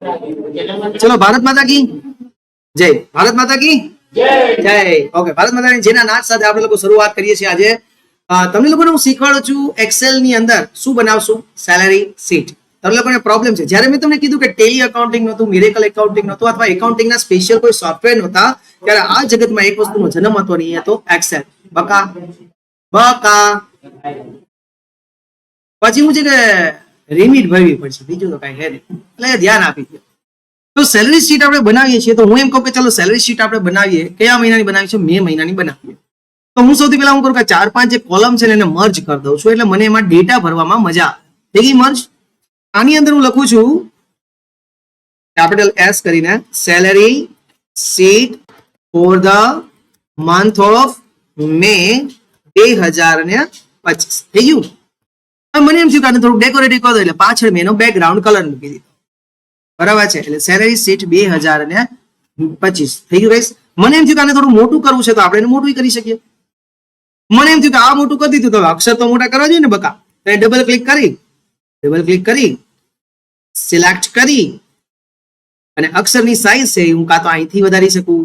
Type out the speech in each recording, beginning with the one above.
ચલો ભારત માતા કી જય. ભારત માતા કી જય. ઓકે, ભારત માતાની જેના નાદ સાથે આપણે લોકો શરૂઆત કરીએ છીએ આજે. તમને લોકોને હું શીખવાડું છું એક્સેલ ની અંદર શું બનાવશું, સેલેરી શીટ. તમને લોકોને પ્રોબ્લેમ છે, જ્યારે મેં તમને કીધું કે ટેલી એકાઉન્ટિંગ નહોતું, મિરેકલ એકાઉન્ટિંગ નહોતું, અથવા એકાઉન્ટિંગના સ્પેશિયલ કોઈ સોફ્ટવેર નહોતા, ત્યારે આ જગતમાં એક વસ્તુનો જન્મ હતો નહીં, એ હતો એક્સેલ. બકા બકા. પછી હું છે કે લિમિટ ભરવી પડશે, બીજું તો કઈ હે નહીં, એટલે ધ્યાન આપી દો. તો સેલરી શીટ આપણે બનાવીએ છીએ, તો હું એમ કહું કે ચાલો સેલરી શીટ આપણે બનાવીએ. કયા મહિનાની બનાવીએ છીએ? મે મહિનાની બનાવીએ. તો હું સૌથી પહેલા હું કરું કે 4-5 જે કોલમ છે એને મર્જ કરી દઉં છું, એટલે મને એમાં ડેટા ભરવામાં મજા આવે. થઈ મર્જ. આની અંદર હું લખું છું કેપિટલ એસ કરીને salary sheet for the month of May 2025. થઈ ગયું. મને એમ થયું કે થોડું ડેકોરેટિવ કરી દો, એટલે પાછળ મેં એનો બેકગ્રાઉન્ડ કલર મૂકી દીધો. બરાબર છે, એટલે સેલરી શીટ 2025 થઈ ગયું ગાઈસ. મને એમ થયું કે આને થોડું મોટું કરવું છે, તો આપણે એને મોટું કરી શકીએ. મને એમ થયું કે આ મોટું કરી દીધું, તો અક્ષર તો મોટા કરવા જોઈએ ને બકા. તો ડબલ ક્લિક કરી સિલેક્ટ કરી અને અક્ષરની સાઈઝ છે હું કાં તો અહીંથી વધારી શકું,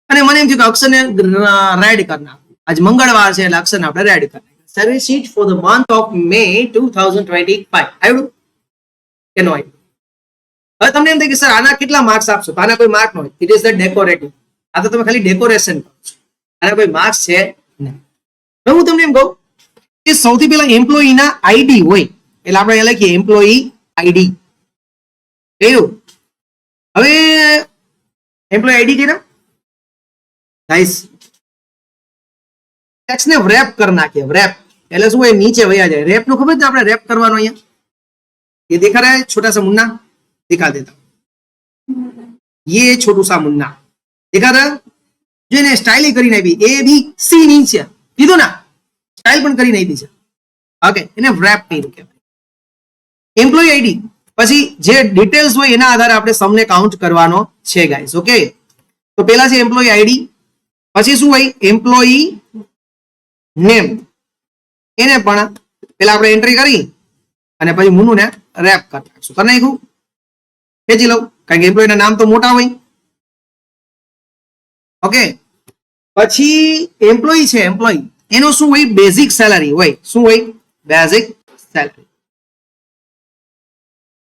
અને મને એમ થયું કે અક્ષરને રેડ કરી નાખું. આજ મંગળવાર છે એટલે અક્ષરને આપણે રેડ કરી નાખીએ. Salary sheet for the month of May 2025. આવ્યું કે નો આવ્યું? હવે તમને એમ થાય કે સર આના કેટલા માર્ક્સ આપશો? તો આના કોઈ માર્ક ન હોય. It is the decorative. આ તો તમે ખાલી ડેકોરેશન કરો છો, આના કોઈ માર્ક્સ છે નહીં. હવે હું તમને એમ કહું કે સૌથી પહેલા એમ્પ્લોયીના આઈડી હોય, એટલે આપણે અહીંયા લખીએ એમ્પ્લોયી આઈડી. એવું. હવે એમ્પ્લોયી આઈડી કેના ગાઈસ ટેક્સને રેપ કરી નાખીએ. રેપ એટલે શું હોય? નીચે વયા જાય. રેપ નું ખબર છે આપણે રેપ કરવાનો? અહીંયા ये देखा रहा है छोटा सा मुन्ना, दिखा देता हूं. ये छोटू सा मुन्ना देखा रहा, जो ने स्टाइल કરીને આપી. એ બી સી ની છે કીધું ના, સ્ટાઇલ પણ કરીને આપી છે. ઓકે, એને રેપ કર્યું કહેવાય. એમ્પ્લોયી આઈડી પછી જે ડિટેલ્સ હોય એના આધારે આપણે સમને કાઉન્ટ કરવાનો છે ગાઈસ. ઓકે, તો પહેલા છે એમ્પ્લોયી આઈડી, પછી શું હોય? Employee name. એને પણ પહેલા આપણે એન્ટ્રી કરી અને પછી મુન્નુને રેપ કરી નાખશું. કરી નાખ્યું, ખેંચી લઉં, કારણ કે એમ્પ્લોયી ના નામ તો મોટા હોય. ઓકે, પછી એમ્પ્લોયી છે, એમ્પ્લોયી એનો શું હોય? બેઝિક સેલરી હોય. શું હોય? Basic salary.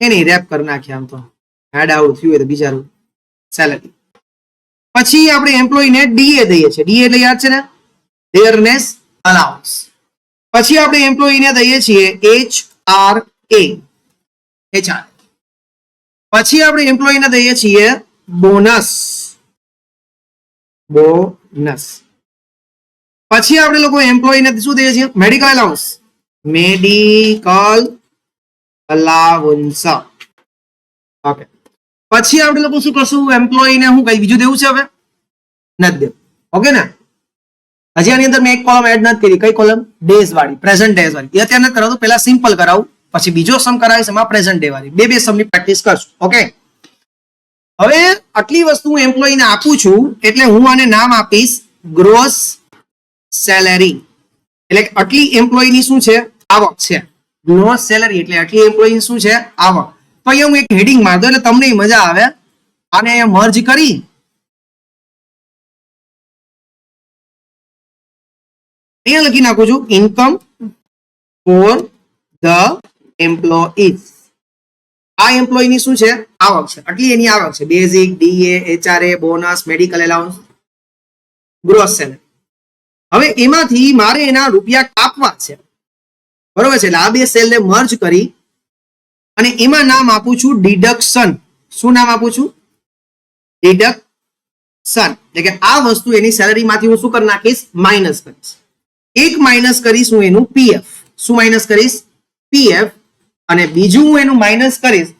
એની રેપ કરી નાખીએ. આમ તો હેડ આઉટ થયું હોય તો બિચારું સેલરી. પછી આપણે એમ્પ્લોયીને ડીએ દઈએ છીએ. ડીએ એટલે યાદ છે ને, ડેરનેસ અલાઉન્સ. પછી આપણે એમ્પ્લોયીને દઈએ છીએ HR. પછી આપણે એમ્પ્લોયીને દઈએ છીએ બોનસ. પછી આપણે લોકો એમ્પ્લોયીને શું દઈએ છીએ? Medical allowance. Medical allowance. Okay, પછી આપણે લોકો શું કરશું? એમ્પ્લોયીને હું કઈ બીજું દેવું છે? હવે નથી દેવું. ઓકે ને, હજી આની અંદર મેં એક કોલમ એડ નથી કરી. કઈ કોલમ? ડેઝ વાળી, પ્રેઝન્ટ ડેઝ વાળી. એ અત્યારે નથી કરાવતું, પહેલા સિમ્પલ કરાવું, પછી બીજો સમ કરાવીશ એમાં પ્રેઝન્ટ ડે વાળી. બે સમની પ્રેક્ટિસ કરશું. ઓકે, હવે આટલી વસ્તુ હું એમ્પ્લોયીને આપું છું, એટલે હું આને નામ આપીશ ગ્રોસ સેલેરી. એટલે આટલી એમ્પ્લોયીની શું છે? આવક છે. ગ્રોસ સેલેરી એટલે આટલી એમ્પ્લોયી શું છે? આવક. તો અહીંયા હું એક હેડિંગ માર દઉં એટલે તમને મજા આવે. આને અહીંયા મર્જ કરી અહીંયા લખી નાખું છું ઇન્કમ ફોર ધ એમ્પ્લોઈઝ. આ એમ્પ્લોયીની શું છે? આવક છે. આટલી એની આવક છે. Basic, DA, HRA, bonus, medical allowance, gross salary. હવે એમાંથી મારે એના રૂપિયા કાપવા છે. બરોબર છે, એટલે આ બે સેલને મર્જ કરી અને એમાં નામ આપું છું ડિડક્શન. શું નામ આપું છું? ડિડક્શન. એટલે કે આ વસ્તુ એની સેલરીમાંથી હું શું કરી નાખીશ? માઇનસ કરીશ. એક માઇનસ કરીશ હું એનું પીએફ. શું માઇનસ કરીશ? પીએફ. અને બીજું હું એનું માઇનસ કરીશ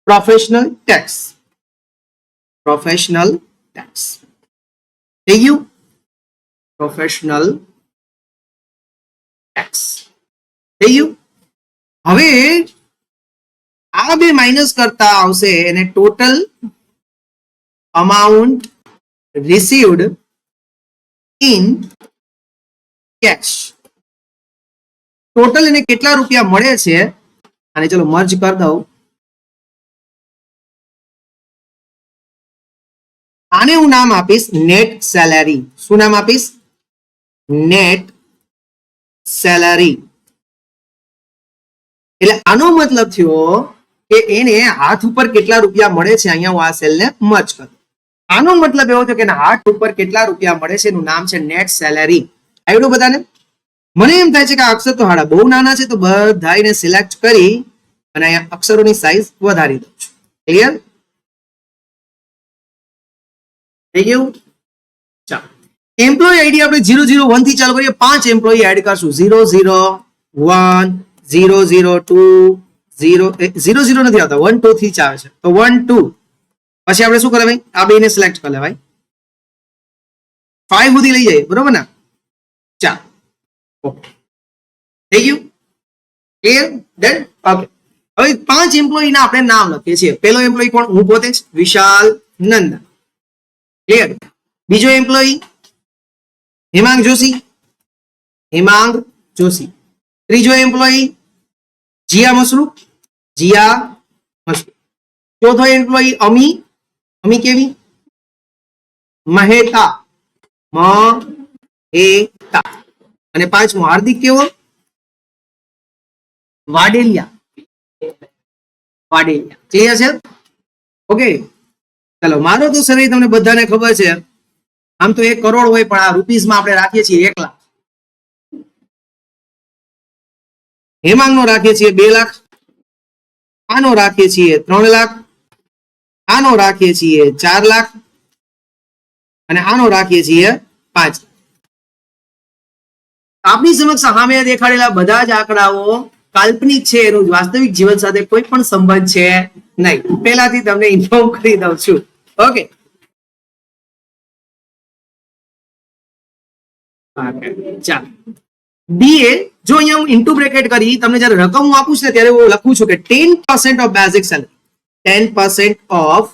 પ્રોફેશનલ ટેક્સ. પ્રોફેશનલ ટેક્સ થઈ ગયું. પ્રોફેશનલ ટેક્સ થઈ ગયું. હવે આ બે માઇનસ કરતા આવશે એને total amount received in cash. Total એને કેટલા રૂપિયા મળે છે અને ચલો મર્જ કરી દઉં. આને હું નામ આપીશ નેટ સેલેરી. શું નામ આપીશ? Net salary. એટલે આનો મતલબ થયો કે એને હાથ ઉપર કેટલા રૂપિયા મળે છે, અહીંયા હું આ સેલને મર્જ કરું. આનો મતલબ એવો થયો કે હાથ ઉપર કેટલા રૂપિયા મળે છે એનું નામ છે નેટ સેલેરી. આવડ્યું બધાને? મને એમ થાય છે કે આ અક્ષર તો હાડા બહુ નાના છે, તો બધાને સિલેક્ટ કરી અને અહીંયા અક્ષરોની સાઈઝ વધારી દઉં છું. ક્લિયર થઈ ગયું? ચાલો, એમ્પ્લોય આઈડી આપણે 001 થી ચાલુ કરીએ. 5 એમ્પ્લોય એડ કરશું. 001 002 0 નથી આવતા, 1 2 થી ચાલે છે, તો 1 2. પછી આપણે શું કરે ભાઈ? આ બેને સિલેક્ટ કરી લે ભાઈ. 5 સુધી લઈ જઈએ, બરોબર ને? ચાલો, ઓકે, થઈ ગયું? ક્લિયર? ડન? ઓકે. હવે 5 એમ્પ્લોય ના આપણે નામ લખીએ છીએ. પહેલો એમ્પ્લોય કોણ? હું પોતે જ, વિશાલ નંદા. ક્લિયર? બીજો એમ્પ્લોય હેમાંગ જોશી. હેમાંગ જોશી. ત્રીજો એમ્પ્લોય જીયા મસરૂફ. જીયા મસરૂફ. ચોથો એમ્પ્લોય અમી. અમી કેવી? મહેતા. મહેતા. અને પાંચમો હાર્દિક કેવો? વાડેલિયા. વાડેલિયા. ક્લિયર છે? ઓકે, ચલો. મારો તો સર તમને બધાને ખબર છે, આમ તો 1 કરોડ હોય, પણ આ રૂપીઝમાં આપણે રાખીએ છીએ 1 લાખ. હેમાંગ નો રાખીએ છીએ 2 લાખ. આનો રાખીએ છીએ 3 લાખ. આનો રાખીએ છીએ 4 લાખ. અને આનો રાખીએ છીએ 5. આપની સમક્ષ સામે દેખાડેલા બધા જ આંકડાઓ કાલ્પનિક છે, એનું વાસ્તવિક જીવન સાથે કોઈ પણ સંબંધ છે નહીં. પહેલાથી તમને ઇન્ફોર્મ કરી દઉં છું. ઓકે, ચાલો. ડીએ જો અહીંયા હું ઇન્ટુ બ્રેકેટ કરી તમને જ્યારે રકમ હું આપું છું ને ત્યારે હું લખું છું કે 10% of basic salary. 10% of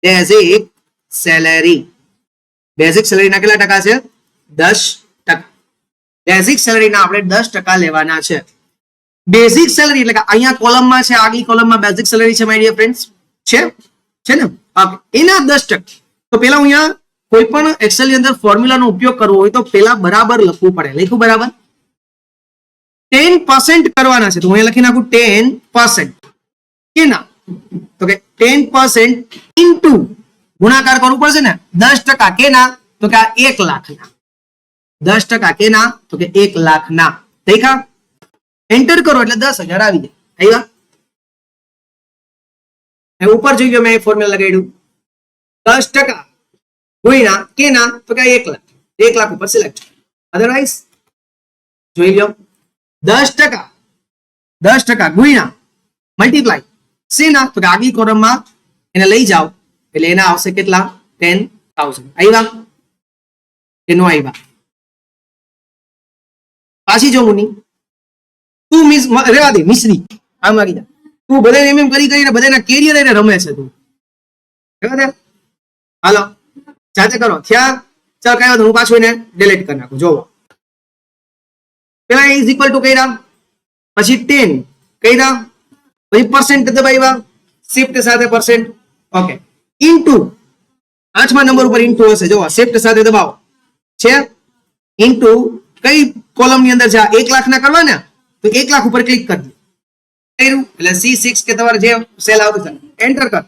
basic salary. Basic સેલરીના કેટલા ટકા છે? 10%. બેઝિક સેલરીના આપણે 10% લેવાના છે. બેઝિક સેલરી એટલે કે અહીંયા કોલમમાં છે, આગલી કોલમમાં બેઝિક સેલરી છે માય ડિયર ફ્રેન્ડ્સ. છે ને? એના 10%. તો પેલા અહીંયા કોઈ પણ એક્સેલ ની અંદર ફોર્મ્યુલાનો ઉપયોગ કરવો હોય તો પેલા બરાબર લખવું પડે. લખ્યું બરાબર? 10% કરવાના છે, તો હું અહીંયા લખી નાખું 10%. કેના? તો કે 10% ઇન્ટુ ગુણાકાર કરવું પડશે ને 10%. કેના? તો કે આ 1 લાખના. 10% કેના? તો કે 1 લાખના. દેખા? એન્ટર કરો એટલે 10,000 આવી જાય. આવ્યા? ઉપર જોઈ ગયો મેં ફોર્મ્યુલા લગાડ્યું. 10% ગુણ્યા કેના? તો કે 1 લાખ. 1 લાખ ઉપર સિલેક્ટ. અધરવાઇઝ જોઈ લો. 10% ગુણ્યા મલ્ટીપ્લાય શેના? તો કે આગલી કોલમમાં એને લઈ જાઓ એટલે એના આવશે કેટલા? 10,000. આવ્યા કે નો આવ્યા? પાછી જો મુની તું મિસ રેવા દે મિશ્રી આમ આવી જા. તું બધાને એમ કરી કરીને બધાના કેરિયર એને રમે છે તું. રેવા દે. હાલો જાતે કરો. થયા? ચાલ કઈ વાત, હું પાછું એને ડિલીટ કરી નાખું. જોવો પેલા ઇઝ ઇક્વલ ટુ કર્યા, પછી 10 કર્યા, પછી પરસેન્ટ દબાવ્યા, શિફ્ટ સાથે પરસેન્ટ. ઓકે, ઇન્ટુ 8મા નંબર ઉપર ઇન્ટુ હશે. જો શિફ્ટ સાથે દબાવો છે. ઇન્ટુ કઈ કોલમ ની અંદર છે? 1 લાખ ના કરવા ને, તો 1 લાખ ઉપર ક્લિક કરી દો. એટલે C6 કે તમારે જે સેલ આવતું છે એન્ટર કર.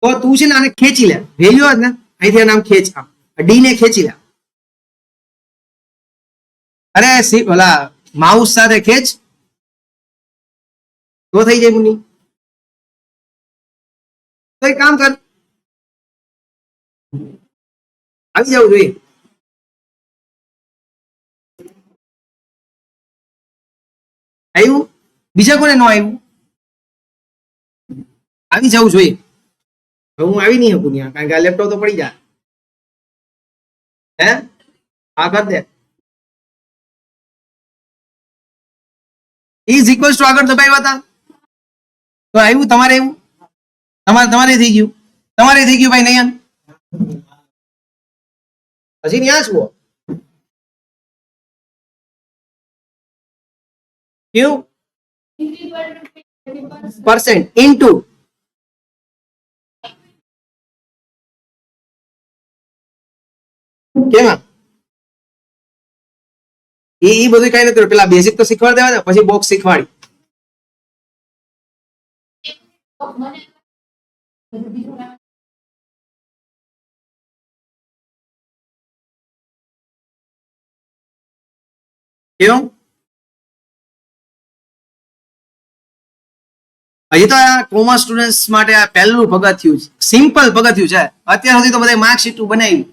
તો તું છે ને આને ખેંચી લે. વેલ્યુ જ ને અહીંથી નામ ખેંચ. ડી ને ખેંચી લે. અરે ઓલા માઉસ સાથે ખેંચ તો થઈ જાય મુની. તો એક કામ કર, આવી જવું જોઈએ. આવ્યું? બીજા કોને ન આવ્યું? આવી જવું જોઈએ. હું આવી નહીં શકું ત્યાં, કારણ કે આ લેપટોપ તો પડી જાય. હે આ કર દે. ઇઝ ઇક્વલ્સ ટુ આગળ દબાવ્યા હતા તો આવ્યું. તમારે આવ્યું? તમારે થઈ ગયું. તમારે થઈ ગયું ભાઈ નયન. હજી ત્યાં છો? ક્યુ પરસેન્ટ ઇન્ટુ કેમાં એ બધું કઈ નથી, પેલા બેઝિક તો શીખવાડી દેવા ને, પછી બોક્સ શીખવાડી. કેવું હજી તો આ કોમર્સ સ્ટુડન્ટ્સ માટે આ પહેલું પગથિયું છે, સિમ્પલ પગથિયું છે. અત્યાર સુધી તો બધા માર્કશીટ બનાવ્યું,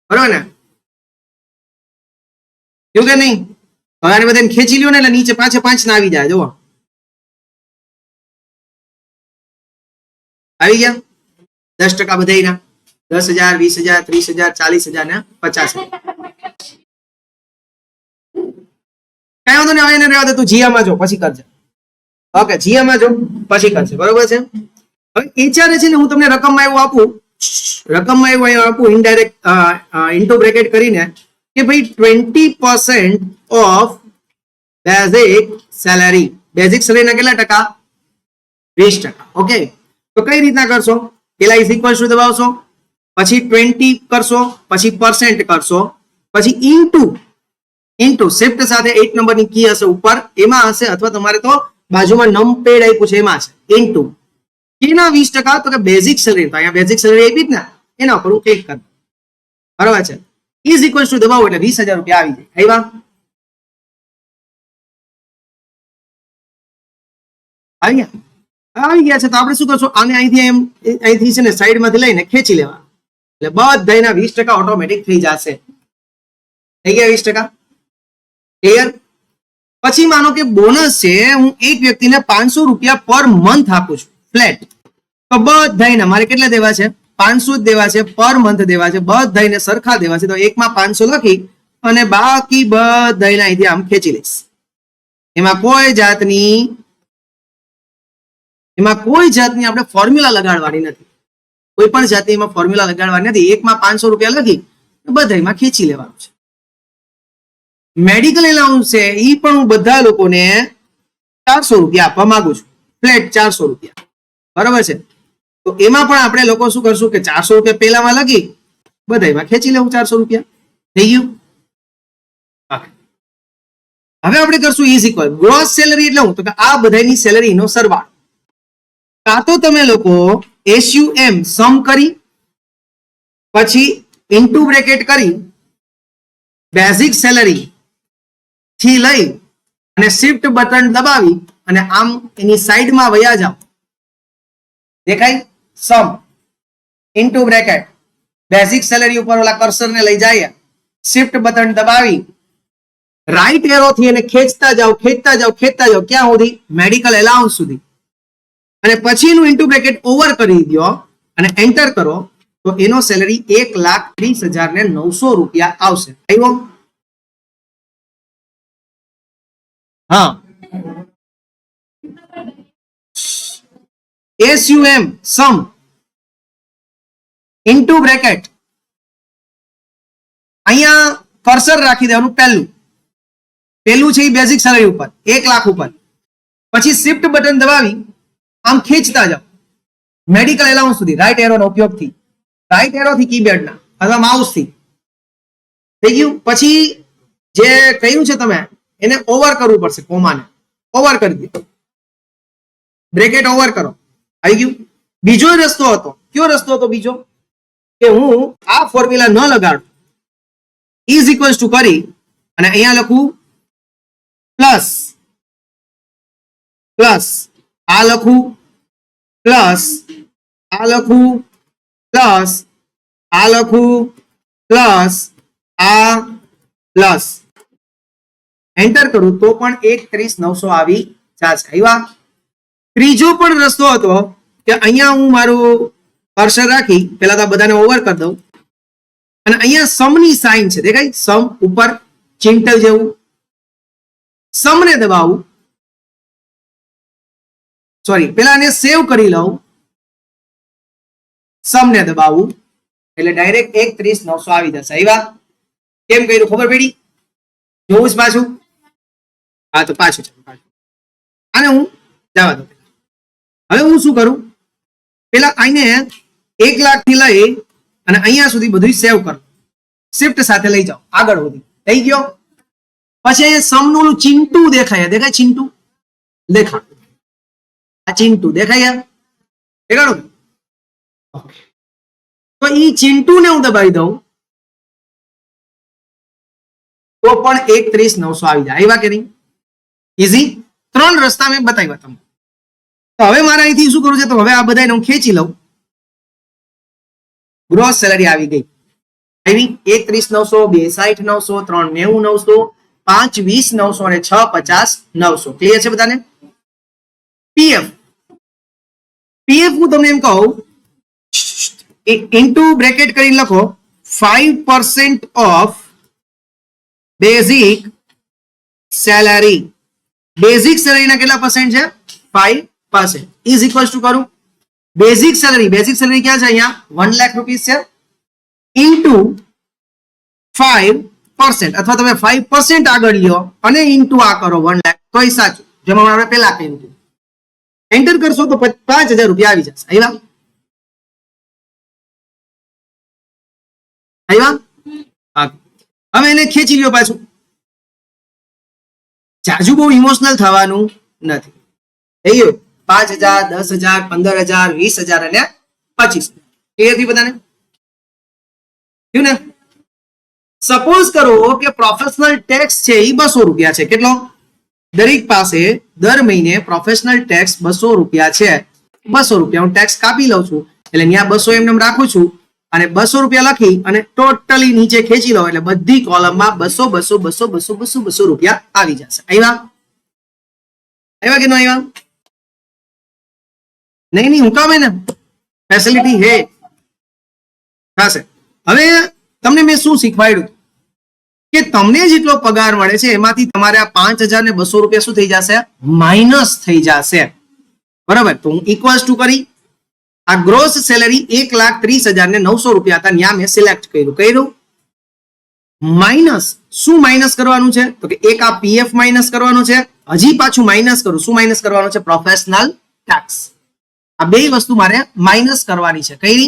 બરોબર ને? એવું કે નહીં? હવે આને બધાને ખેંચી લ્યો ને એટલે નીચે 5 ના આવી જાય. જુઓ આવી ગયા 10% બધાયના 10,000 20,000 30,000 40,000 ને 50,000. કઈ વાંધો નહીં, હવે એને રહેવા દે, તું જીઆમાં જો પછી કરજે. ઓકે, જીઆમાં જો પછી કરશે, બરોબર છે? હવે એચઆરએ છે ને હું તમને રકમમાં એવું આપું, ઇનડાયરેક્ટ ઇન્ટુ બ્રેકેટ કરીને કે ભાઈ 20% ઓફ બેઝિક સેલેરી. બેઝિક સેલેરીના કેટલા ટકા? 20%. ઓકે, તો કઈ રીતના કરશો? પેલા ઇઝ ઇક્વલ ટુ દબાવશો, પછી 20 કરશો, પછી પરસેન્ટ કરશો, પછી ઇન્ટુ શિફ્ટ સાથે 8 નંબરની કી હશે ઉપર, એમાં હશે, અથવા તમારે તો બાજુમાં નમપેડ આપ્યું છે એમાં છે ઇન્ટુ કેના 20%, તો કે બેઝિક સેલેરી. તો અહીંયા બેઝિક સેલેરી આપી જ ને, એના ઉપર હું ક્લિક કરું, બરાબર છે? ઇઝ ઇક્વલ ટુ દબાવો એટલે 20,000 રૂપિયા આવી જાય. આવી ગયા છે. તો આપણે શું કરશું? આને અહીંથી છે ને સાઈડમાંથી લઈને ખેંચી લેવા, એટલે બધાના 20% ઓટોમેટિક થઈ જશે. થઈ ગયા 20%? ક્લિયર? પછી માનો કે બોનસ છે, હું એક વ્યક્તિને 500 રૂપિયા પર મંથ આપું છું ફ્લેટ. તો બધાને મારે કેટલા દેવા છે? 500 જ દેવા છે, પર મંથ દેવા છે, બધાને સરખા દેવા છે. તો એકમાં 500 લખી અને બાકી બધાને અહીંથી આમ ખેંચી લઈશ. એમાં કોઈ જાતની આપણે ફોર્મ્યુલા લગાડવાની નથી, કોઈ પણ જાતની એમાં ફોર્મ્યુલા લગાડવાની નથી. એકમાં 500 રૂપિયા લખી બધામાં ખેંચી લેવાનું છે. મેડિકલ એલાઉન્સ છે, એ પણ હું બધા લોકોને 400 રૂપિયા આપવા માંગુ છું, ફ્લેટ 400 રૂપિયા, બરોબર છે? તો એમાં પણ આપણે લોકો શું કરશું કે 400 રૂપિયા પેલામાં લખી બધામાં ખેંચી લેવું 400 રૂપિયા. થઈ ગયું? હવે આપણે કરશું ઇઝ ઇક્વલ ગ્રોસ સેલરી. એટલે હું તો કે આ બધાની સેલરીનો સરવાળો. કાં તો તમે લોકો SUM સમ કરી પછી ઇન્ટુ બ્રેકેટ કરી બેઝિક સેલરી થી લઈ અને શિફ્ટ બટન દબાવી અને આમ એની સાઈડમાં વયા જાઓ. દેખાય? સમ ઇન્ટુ બ્રેકેટ બેઝિક સેલરી ઉપર ઓલા કર્સરને લઈ જાય, શિફ્ટ બટન દબાવી રાઈટ એરો થી એને ખેંચતા જાઓ ક્યાં સુધી? મેડિકલ એલાઉન્સ સુધી. અને પછીનું ઇન્ટુ બ્રેકેટ ઓવર કરી દો અને એન્ટર કરો, તો એનો સેલરી 1,30,900 રૂપિયા આવશે. આવ્યો? હા, SUM સમ ઇન્ટુ બ્રેકેટ અહીંયા કર્સર રાખી દેવાનું. પહેલું છે એ બેઝિક સેલરી ઉપર 1 લાખ ઉપર, પછી શિફ્ટ બટન દબાવી આમ ખેંચતા જાઓ મેડિકલ એલાઉન્સ સુધી રાઈટ એરોના ઉપયોગથી, રાઈટ એરોથી કીબોર્ડના અથવા માઉસથી. થઈ ગયું? પછી જે કહ્યું છે તમે એને ઓવર કરવું પડશે, કોમાને ઓવર કરી દો, બ્રેકેટ ઓવર કરો. આવી ગયું? બીજો રસ્તો હતો. કયો રસ્તો હતો બીજો? કે હું આ ફોર્મ્યુલા ન લગાડું, ઇઝ ઇક્વલ્સ ટુ કરી અને અહીંયા લખું પ્લસ આ લખું પ્લસ આ લખું પ્લસ આ લખું પ્લસ આ પ્લસ એન્ટર કરું તો પણ 1,30,900 આવી જશે. આવ્યા? ત્રીજો પણ રસ્તો હતો કે અહીંયા હું મારું કર્સર રાખી પેલા તો બધાને ઓવર કરી દઉં અને અહીંયા સમની સાઇન છે, દેખાય? સમ ઉપર ચિંટલ જેવું, સમને દબાવું, સોરી પેલાને સેવ કરી લઉં, સમને દબાવું એટલે ડાયરેક્ટ 1,30,900 આવી જશે. આવ્યા? કેમ કર્યું ખબર પડી? જોવું જ પાછું? હા તો પાછું આને હું જવા દઉં. હવે હું શું કરું, પેલા આને 1 લાખ થી લઈ અને અહીંયા સુધી બધું સેવ કરો, શિફ્ટ સાથે લઈ જાઓ આગળ સુધી. થઈ ગયો. પછી અહીંયા સમનું ચિંટુ દેખાય ચિંટુ દેખાડ, આ ચિંટુ દેખાય દેખાડું. તો ઈ ચિંટુ ને હું દબાવી દઉં તો પણ 31,900 આવી જાય. આવ્યા કે નહીં? ઈઝી. 3 રસ્તા મેં બતાવ્યા તમને. તો હવે મારે અહીંથી શું કરવું છે, તો હવે આ બધાને હું ખેંચી લઉં. ગ્રોસ સેલરી આવી ગઈ. આવી 31,900, 62,900, 3,90,900, 5,20,900 અને 6,50,900. ક્લિયર છે બધાને? પીએફ હું તમને એમ કહું, ઇન્ટુ બ્રેકેટ કરીને લખો 5% ઓફ બેઝિક સેલરી. બેઝિક સેલરીના કેટલા પર્સન્ટ છે? 5% ઇઝ ઇક્વલ ટુ કરું બેઝિક સેલરી ક્યાં છે? અહીંયા 1 લાખ રૂપીસ છે ઇન્ટુ 5%, અથવા તમે 5% આગળ લ્યો અને ઇન્ટુ આ કરો 1 લાખ, તો એ સાચું. જેમાં આપણે પેલા કહ્યું હતું, એન્ટર કરશો તો 5,000 રૂપિયા આવી જશે. આવ્યા? હવે એને ખેંચી લ્યો પાછું. જાજુ બહુ ઇમોશનલ થવાનું નથી. થઈ ગયું? 5,000, 10,000, 15,000, 20,000 અને 25,000. ક્લિયર થી બધાને? થયું ને? સપોઝ કરો કે પ્રોફેશનલ ટેક્સ છે એ 200 રૂપિયા છે. કેટલો? દરેક પાસે દર મહિને પ્રોફેશનલ ટેક્સ 200 રૂપિયા છે. 200 રૂપિયા હું ટેક્સ કાપી લઉં છું, એટલે ત્યાં 200 એમને રાખું છું અને 200 રૂપિયા લખી અને ટોટલી નીચે ખેંચી લો, એટલે બધી કોલમમાં 200 200 200 200 200 રૂપિયા આવી જશે. આવ્યા કે ન આવ્યા? નહીં હું કામ ને ફેસિલિટી હે થશે. હવે તમને મેં શું શીખવાડ્યું કે તમને જેટલો પગાર મળે છે એમાંથી તમારે આ 5,200 રૂપિયા શું થઈ જશે? માઇનસ થઈ જશે. બરાબર? તો હું ઇક્વલ્સ ટુ કરી આ ગ્રોસ સેલરી 1,30,900 રૂપિયા હતા, ત્યાં મેં સિલેક્ટ કર્યું. માઇનસ શું માઇનસ કરવાનું છે? તો કે એક આ પીએફ માઇનસ કરવાનું છે, હજી પાછું માઇનસ કરું. શું માઇનસ કરવાનું છે? Professional tax. આ બે વસ્તુ મારે માઇનસ કરવાની છે. કઈ?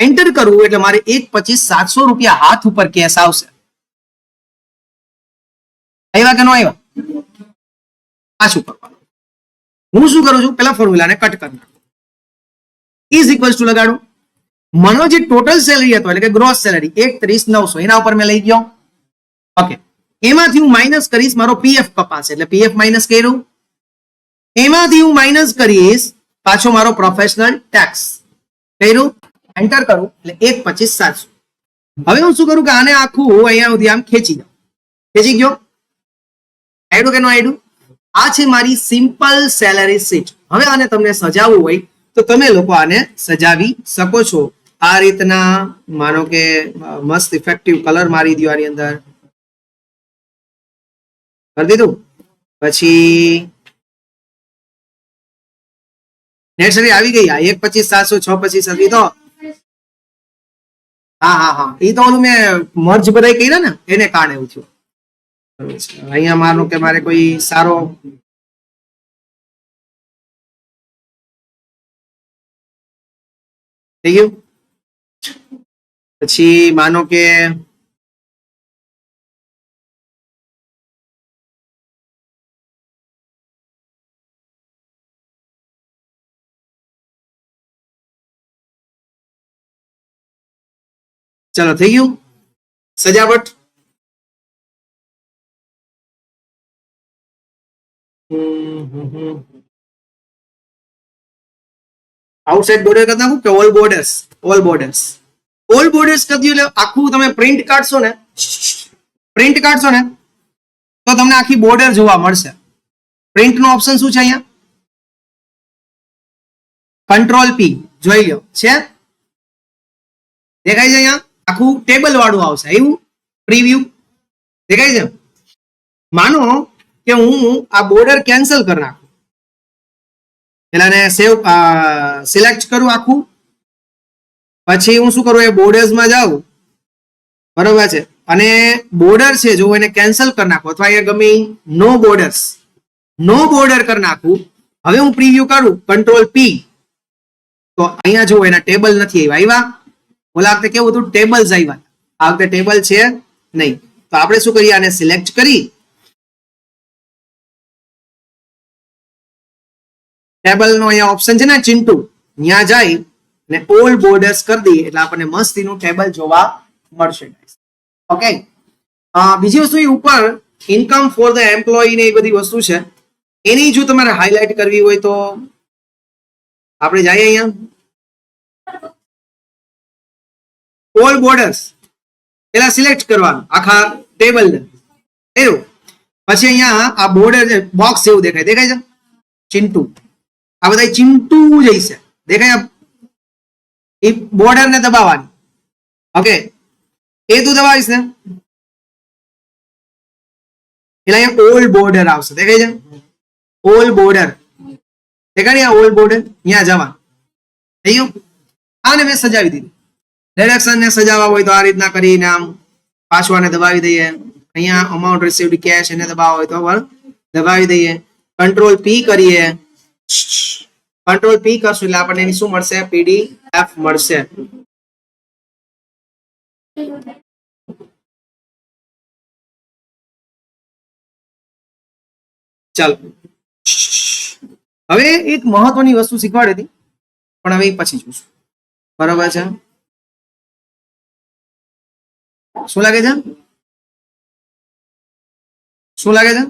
એન્ટર કરવું એટલે મારે 1,25,700 રૂપિયા હાથ ઉપર કેશ આવશે. આવ્યા કે ન આવ્યા? પાછું કરવાનું. હું શું કરું છું? પેલા ફોર્મ્યુલાને કટ કરી નાખું, ઇઝ ઇક્વલ્સ ટુ લગાડું. મને જે ટોટલ સેલરી હતો એટલે કે ગ્રોસ સેલરી 31,900 એના ઉપર મેં લઈ ગયો. ઓકે, એમાંથી હું માઇનસ કરીશ મારો પીએફ કપાશે, એટલે પીએફ માઇનસ કર્યું. એમાંથી હું માઇનસ કરીશ પાછો મારો પ્રોફેશનલ ટેક્સ કર્યું. એન્ટર કરું એટલે 1,25,700. હવે હું શું કરું કે આને આખું અહીંયા સુધી આમ ખેંચી દઉં. ખેંચી ગયો? આઈડું કે નો આઈડું? આ છે મારી સિમ્પલ સેલરી શીટ. હવે આને તમને સજાવવું હોય તો તમે લોકો આને સજાવી શકો છો આ રીતના. માનો કે મસ્ત ઇફેક્ટિવ કલર મારી દો આની અંદર, કરી દીધું. પછી નેટસરી આવી ગઈ. આ 1,25,700 6,25 હતી તો હા એ તો ઓલું મેં મર્જ બધા કર્યા ને એને કારણે એવું થયું. અહીંયા માનો કે મારે કોઈ સારો થઈ ગયું. પછી માનો કે ચલો થઈ ગયું સજાવટ. આઉટસાઇડ બોર્ડર કરી નાખું કે ઓલ બોર્ડર્સ? ઓલ બોર્ડર્સ કરી દો. એટલે આખું તમે પ્રિન્ટ કાઢશો ને તો તમને આખી બોર્ડર જોવા મળશે. પ્રિન્ટ નો ઓપ્શન શું છે અહીંયા? કંટ્રોલ પી જોઈ લો છે, દેખાય છે અહીંયા. આખું ટેબલ વાળું આવશે. એવું પ્રીવ્યુ દેખાય છે. માનો કે હું આ બોર્ડર કેન્સલ કરી નાખું, પેલાને સેવ સિલેક્ટ કરું આખું. પછી હું શું કરું? એ બોર્ડર્સમાં જાઉં, બરોબર છે. અને બોર્ડર છે જો એને કેન્સલ કરી નાખો અથવા અહીંયા ગમે નો બોર્ડર્સ નો બોર્ડર કરી નાખું. હવે હું પ્રીવ્યુ કરું કંટ્રોલ પી તો અહીંયા જો એના ટેબલ નથી આવ્યા. ઓલા વખતે કેવું હતું ટેબલ્સ આવ્યા, આ વખતે ટેબલ છે નહીં. તો આપણે શું કરીએ આને સિલેક્ટ કરી ટેબલ નો અહીંયા ઓપ્શન છે ને ચિંટુ ત્યાં જાય ને ઓલ બોર્ડર્સ કરી દઈએ એટલે આપણને મસ્તીનું ટેબલ જોવા મળશે. ઓકે, બીજી વસ્તુ એ ઉપર ઇન્કમ ફોર ધ એમ્પ્લોયી ને એ બધી વસ્તુ છે એની જો તમારે હાઇલાઇટ કરવી હોય તો આપણે જઈએ અહીંયા ઓલ બોર્ડર્સ પેલા સિલેક્ટ કરવાનું આખા ટેબલ ને એવું. પછી અહીંયા આ બોર્ડર બોક્સ જેવું દેખાય છે ચિંટુ, આ બધા ચિંટુ જઈશે દેખાય એ બોર્ડર ને દબાવવાની. ઓકે, એ તું દબાવીશ ને એટલે અહીંયા ઓલ બોર્ડર આવશે દેખાય છે ઓલ બોર્ડર દેખાય ઓલ બોર્ડર અહીંયા જવા થઈ ગયું. આને મેં સજાવી દીધું. ડાયરેક્શન ને સજાવવા હોય તો આ રીતના કરીને આમ પાછું આને દબાવી દઈએ. અહીંયા અમાઉન્ટ રિસીવ્ડ કેશ એને દબાવવા હોય તો દબાવી દઈએ. કંટ્રોલ પી કરીએ, કંટ્રોલ પી કરશું એટલે આપણને એની શું મળશે પીડીએફ મળશે. ચાલો હવે એક મહત્વની વસ્તુ શીખવાડી હતી પણ હવે પછી જોશું. બરોબર છે, શું લાગે છે શું લાગે છે